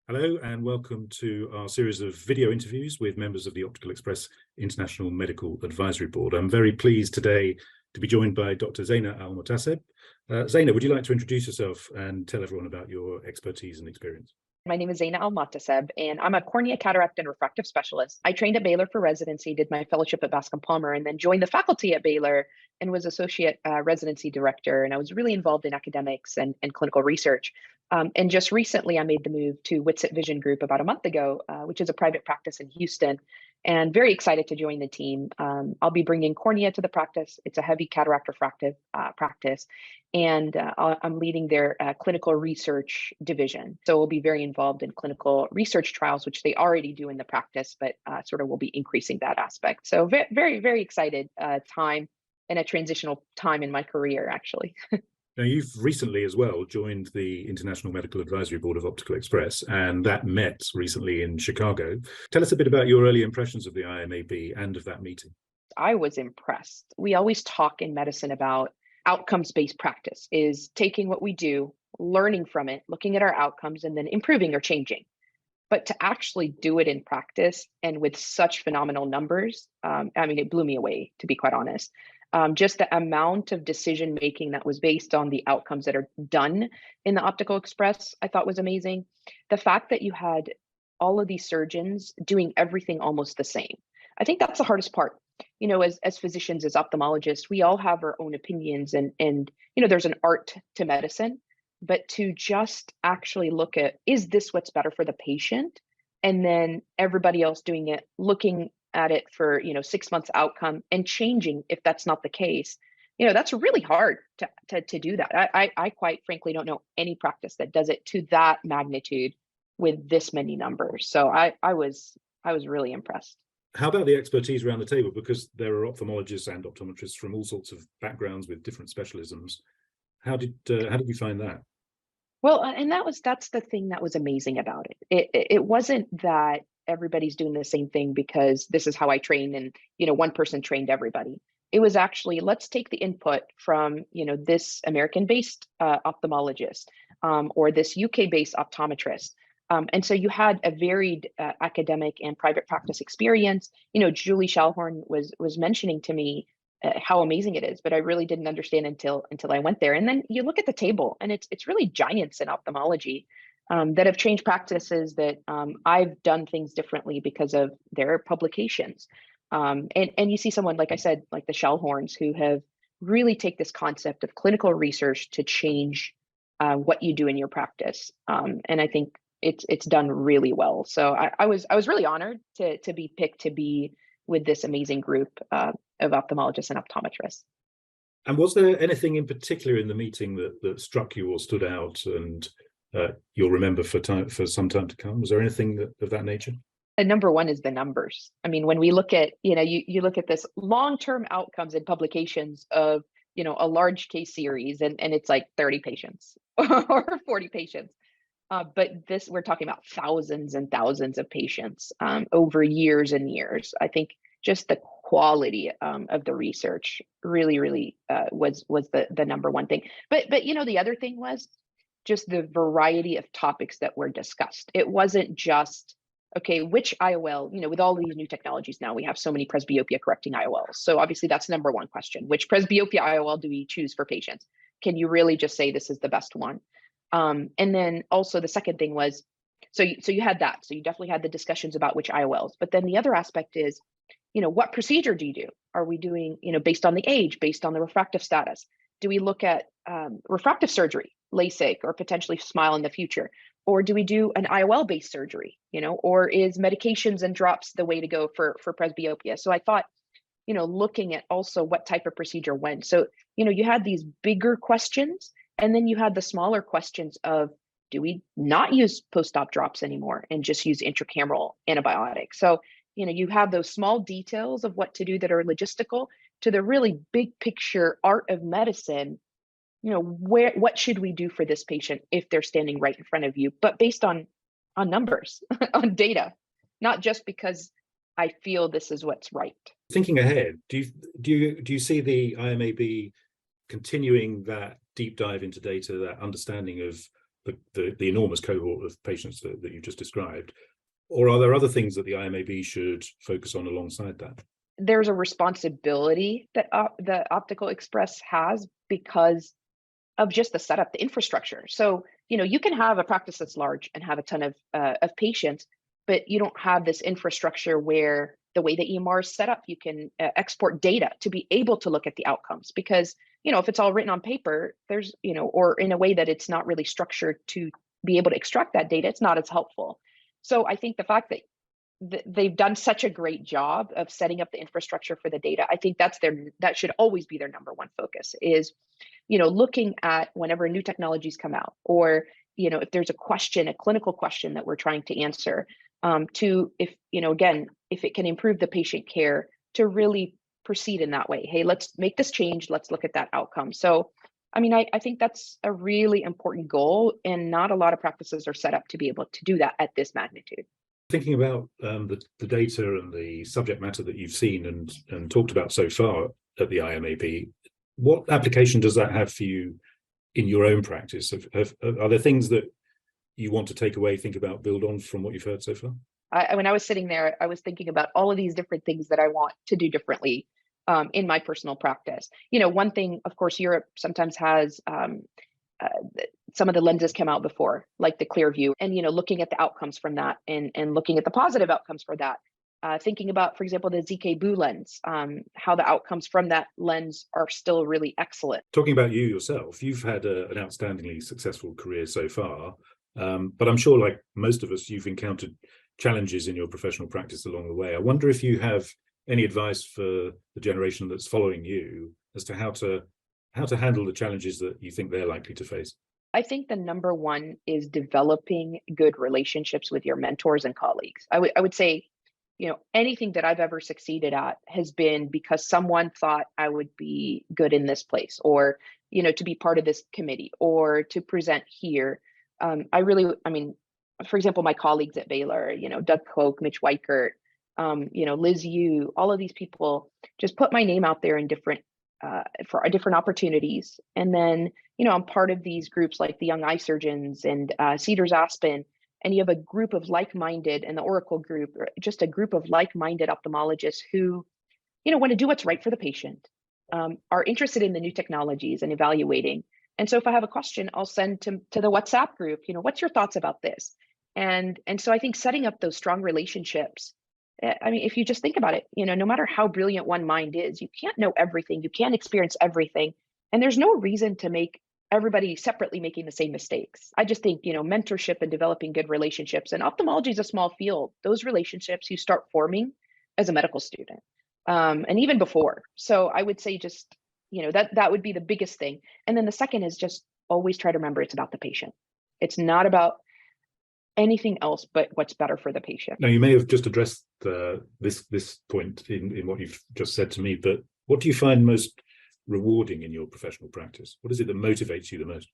Hello and welcome to our series of video interviews with members of the Optical Express International Medical Advisory Board. I'm very pleased today to be joined by Dr. Zaina Al-Mohtaseb. Zaina, would you like to introduce yourself and tell everyone about your expertise and experience? My name is Zaina Al-Mohtaseb, and I'm a cornea, cataract, and refractive specialist. I trained at Baylor for residency, did my fellowship at Bascom Palmer, and then joined the faculty at Baylor and was associate residency director. And I was really involved in academics and clinical research. And just recently, I made the move to Whitsitt Vision Group about a month ago, which is a private practice in Houston, and very excited to join the team. I'll be bringing cornea to the practice. It's a heavy cataract refractive practice, and I'm leading their clinical research division. So we'll be very involved in clinical research trials, which they already do in the practice, but sort of will be increasing that aspect. So very, very excited time and a transitional time in my career, actually. Now, you've recently as well joined the International Medical Advisory Board of Optical Express, and that met recently in Chicago. Tell us a bit about your early impressions of the IMAB and of that meeting. I was impressed. We always talk in medicine about outcomes-based practice is taking what we do, learning from it, looking at our outcomes, and then improving or changing. But to actually do it in practice and with such phenomenal numbers, it blew me away, to be quite honest. Just the amount of decision making that was based on the outcomes that are done in the Optical Express, I thought was amazing. The fact that you had all of these surgeons doing everything almost the same. I think that's the hardest part. You know, as physicians, as ophthalmologists, we all have our own opinions and there's an art to medicine, but to just actually look at, is this what's better for the patient? And then everybody else doing it, looking at it for 6 months outcome and changing if that's not the case. That's really hard to do that. I quite frankly don't know any practice that does it to that magnitude with this many numbers. So I was really impressed. How about the expertise around the table? Because there are ophthalmologists and optometrists from all sorts of backgrounds with different specialisms. How did you find that? Well, and that's the thing that was amazing about it. It wasn't that everybody's doing the same thing because this is how I train and one person trained everybody. It was actually, let's take the input from this American-based ophthalmologist or this UK-based optometrist. And so you had a varied academic and private practice experience. Julie Schallhorn was mentioning to me how amazing it is, but I really didn't understand until I went there. And then you look at the table, and it's really giants in ophthalmology that have changed practices that I've done things differently because of their publications. And you see someone, like I said, like the Schallhorns, who have really take this concept of clinical research to change what you do in your practice. And I think it's done really well. So I was really honored to be picked to be with this amazing group of ophthalmologists and optometrists. And was there anything in particular in the meeting that struck you or stood out and you'll remember for some time to come? Was there anything of that nature? And number one is the numbers. I mean, when we look at, you look at this long-term outcomes in publications of, a large case series, and it's like 30 patients or 40 patients. But we're talking about thousands and thousands of patients over years and years. I think just the quality of the research really was the number one thing. But the other thing was just the variety of topics that were discussed. It wasn't just, okay, which IOL, with all these new technologies now, we have so many presbyopia correcting IOLs. So obviously that's number one question. Which presbyopia IOL do we choose for patients? Can you really just say this is the best one? And then also the second thing was, so you had that. So you definitely had the discussions about which IOLs, but then the other aspect is, what procedure do you do? Are we doing, based on the age, based on the refractive status? Do we look at refractive surgery, LASIK, or potentially SMILE in the future? Or do we do an IOL-based surgery, or is medications and drops the way to go for presbyopia? So I thought, looking at also what type of procedure when. So, you had these bigger questions, and then you had the smaller questions of, do we not use post-op drops anymore and just use intracameral antibiotics? So, you have those small details of what to do that are logistical to the really big picture art of medicine. What should we do for this patient if they're standing right in front of you, but based on numbers, on data, not just because I feel this is what's right. Thinking ahead, do you see the IMAB continuing that deep dive into data, that understanding of the enormous cohort of patients that you just described? Or are there other things that the IMAB should focus on alongside that? There's a responsibility that the Optical Express has because of just the setup, the infrastructure. So, you can have a practice that's large and have a ton of patients, but you don't have this infrastructure where the way the EMR is set up, you can export data to be able to look at the outcomes. Because, if it's all written on paper, there's, or in a way that it's not really structured to be able to extract that data, it's not as helpful. So I think the fact that they've done such a great job of setting up the infrastructure for the data, I think that should always be their number one focus is, looking at whenever new technologies come out, or, if there's a clinical question that we're trying to answer, if it can improve the patient care, to really proceed in that way. Hey, let's make this change. Let's look at that outcome. So, I think that's a really important goal, and not a lot of practices are set up to be able to do that at this magnitude. Thinking about the data and the subject matter that you've seen and talked about so far at the IMAB, what application does that have for you in your own practice? Are there things that you want to take away, think about, build on from what you've heard so far? When I was sitting there, I was thinking about all of these different things that I want to do differently in my personal practice. One thing, of course, Europe sometimes has some of the lenses come out before, like the clear view, and looking at the outcomes from that, and looking at the positive outcomes for that. Thinking about, for example, the ZK Boo lens, how the outcomes from that lens are still really excellent. Talking about you yourself, you've had an outstandingly successful career so far, but I'm sure, like most of us, you've encountered challenges in your professional practice along the way. I wonder if you have any advice for the generation that's following you as to how to handle the challenges that you think they're likely to face. I think the number one is developing good relationships with your mentors and colleagues. I would say, anything that I've ever succeeded at has been because someone thought I would be good in this place, or, to be part of this committee, or to present here. For example, my colleagues at Baylor, Doug Koch, Mitch Weichert, Liz Yu, all of these people just put my name out there in different opportunities. And then, I'm part of these groups like the Young Eye Surgeons and Cedars Aspen, and you have a group of like-minded, and the Oracle group, just a group of like-minded ophthalmologists who, want to do what's right for the patient, are interested in the new technologies and evaluating. And so if I have a question, I'll send to the WhatsApp group, what's your thoughts about this? And so I think setting up those strong relationships, if you just think about it, no matter how brilliant one mind is, you can't know everything, you can't experience everything. And there's no reason to make everybody separately making the same mistakes. I just think, mentorship and developing good relationships, and ophthalmology is a small field. Those relationships you start forming as a medical student, and even before. So I would say just, that would be the biggest thing. And then the second is just always try to remember it's about the patient. It's not about anything else but what's better for the patient. Now, you may have just addressed this point in what you've just said to me, but what do you find most rewarding in your professional practice? What is it that motivates you the most?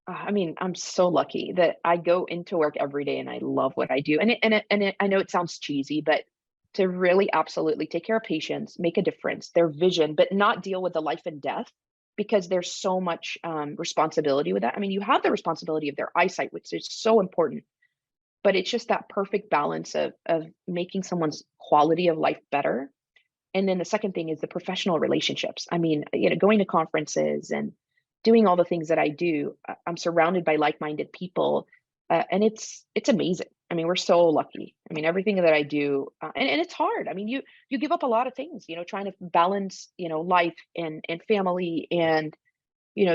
I'm so lucky that I go into work every day and I love what I do. And I know it sounds cheesy, but to really absolutely take care of patients, make a difference, their vision, but not deal with the life and death, because there's so much responsibility with that. You have the responsibility of their eyesight, which is so important, but it's just that perfect balance of making someone's quality of life better. And then the second thing is the professional relationships. Going to conferences and doing all the things that I do, I'm surrounded by like-minded people, and it's amazing. We're so lucky. Everything that I do, and it's hard. You give up a lot of things, trying to balance, life and family, and,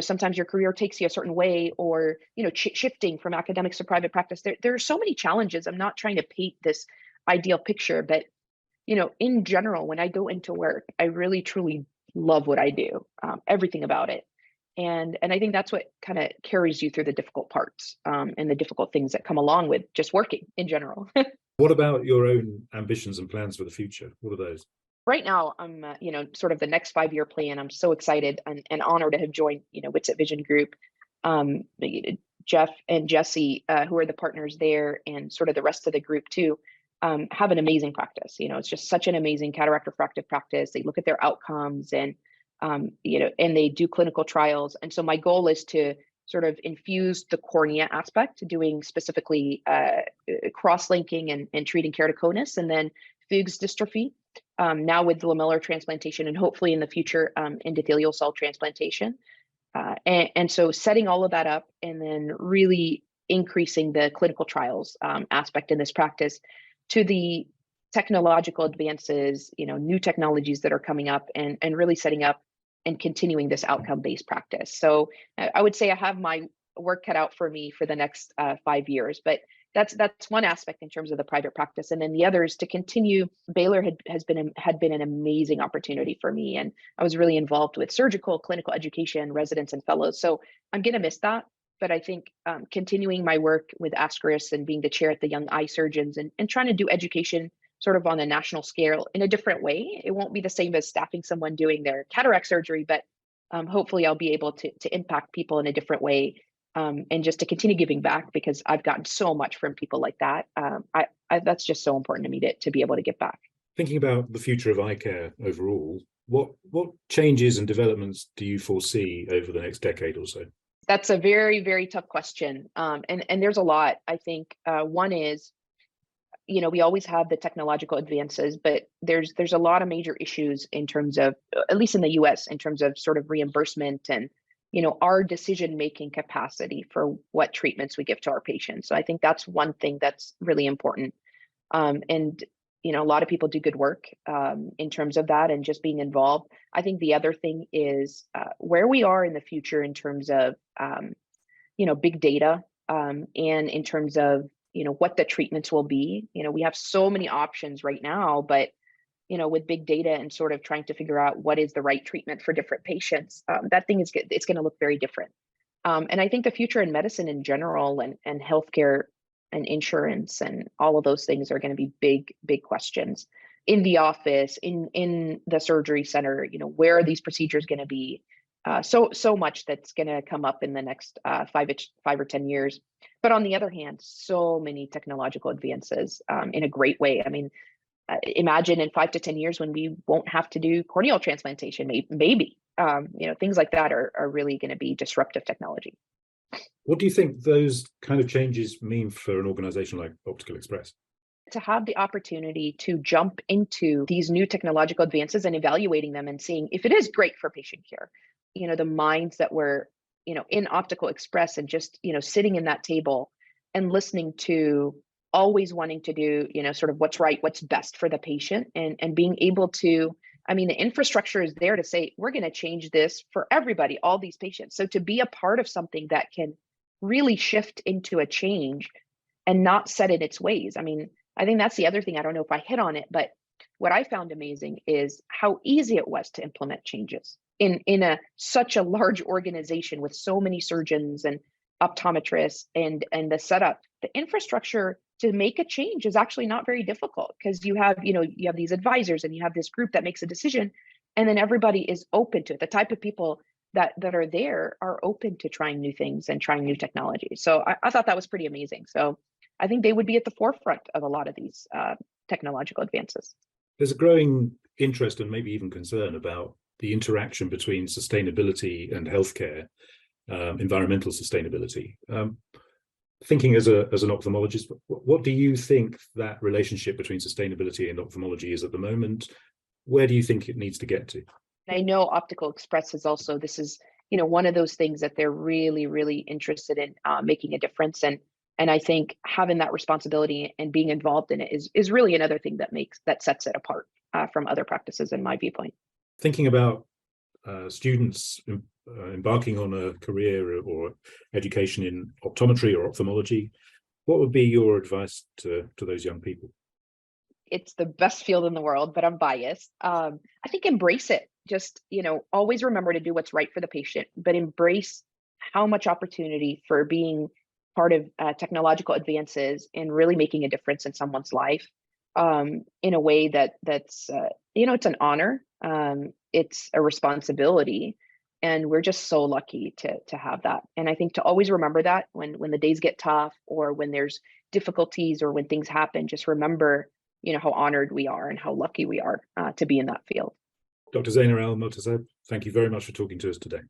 sometimes your career takes you a certain way, or, shifting from academics to private practice. There are so many challenges. I'm not trying to paint this ideal picture, but in general, when I go into work, I really, truly love what I do, everything about it. And I think that's what kind of carries you through the difficult parts, and the difficult things that come along with just working in general. What about your own ambitions and plans for the future? What are those? Right now, I'm, sort of the next 5-year plan. I'm so excited and honored to have joined, Witsit Vision Group. Jeff and Jesse, who are the partners there, and sort of the rest of the group too, have an amazing practice. It's just such an amazing cataract refractive practice. They look at their outcomes, and and they do clinical trials. And so my goal is to sort of infused the cornea aspect, doing specifically cross-linking and treating keratoconus, and then Fuchs dystrophy, now with lamellar transplantation, and hopefully in the future endothelial cell transplantation. And so setting all of that up and then really increasing the clinical trials aspect in this practice to the technological advances, new technologies that are coming up, and really setting up and continuing this outcome-based practice. So I would say I have my work cut out for me for the next 5 years, but that's one aspect in terms of the private practice. And then the other is to continue. Baylor had been an amazing opportunity for me, and I was really involved with surgical, clinical education, residents, and fellows. So I'm going to miss that. But I think continuing my work with Ascaris and being the chair at the Young Eye Surgeons and trying to do education sort of on a national scale in a different way. It won't be the same as staffing someone doing their cataract surgery, but hopefully I'll be able to impact people in a different way, and just to continue giving back, because I've gotten so much from people like that. That's just so important to me to be able to give back. Thinking about the future of eye care overall, what changes and developments do you foresee over the next decade or so? That's a very, very tough question. And there's a lot. I think one is, we always have the technological advances, but there's a lot of major issues in terms of, at least in the US, in terms of sort of reimbursement and, our decision-making capacity for what treatments we give to our patients. So I think that's one thing that's really important. And, a lot of people do good work in terms of that and just being involved. I think the other thing is where we are in the future in terms of, big data, and in terms of, what the treatments will be. We have so many options right now, but, with big data and sort of trying to figure out what is the right treatment for different patients, that thing it's going to look very different. And I think the future in medicine in general and healthcare and insurance and all of those things are going to be big, big questions in the office, in the surgery center. Where are these procedures going to be? So much that's going to come up in the next 5 or 10 years. But on the other hand, so many technological advances in a great way. I mean, imagine in 5 to 10 years when we won't have to do corneal transplantation, maybe. Things like that are really going to be disruptive technology. What do you think those kind of changes mean for an organization like Optical Express? To have the opportunity to jump into these new technological advances and evaluating them and seeing if it is great for patient care. The minds that were, in Optical Express and just, sitting in that table and listening to always wanting to do, sort of what's right, what's best for the patient, and being able to, the infrastructure is there to say, we're going to change this for everybody, all these patients. So to be a part of something that can really shift into a change and not set in its ways. I think that's the other thing. I don't know if I hit on it, but what I found amazing is how easy it was to implement changes in such a large organization with so many surgeons and optometrists and the setup. The infrastructure to make a change is actually not very difficult, because you have these advisors and you have this group that makes a decision, and then everybody is open to it. The type of people that are there are open to trying new things and trying new technology. So I thought that was pretty amazing. So I think they would be at the forefront of a lot of these technological advances. There's a growing interest and maybe even concern about the interaction between sustainability and healthcare, environmental sustainability. Thinking as an ophthalmologist, what do you think that relationship between sustainability and ophthalmology is at the moment? Where do you think it needs to get to? I know Optical Express is also, this is, one of those things that they're really, really interested in making a difference. And I think having that responsibility and being involved in it is really another thing that sets it apart from other practices, in my viewpoint. Thinking about students embarking on a career or education in optometry or ophthalmology, what would be your advice to those young people? It's the best field in the world, but I'm biased. I think embrace it. Just, always remember to do what's right for the patient, but embrace how much opportunity for being part of technological advances and really making a difference in someone's life in a way that's it's an honor. It's a responsibility, and we're just so lucky to have that. And I think to always remember that when the days get tough or when there's difficulties or when things happen, just remember, how honored we are and how lucky we are to be in that field. Dr. Zaina Al-Mohtaseb, thank you very much for talking to us today.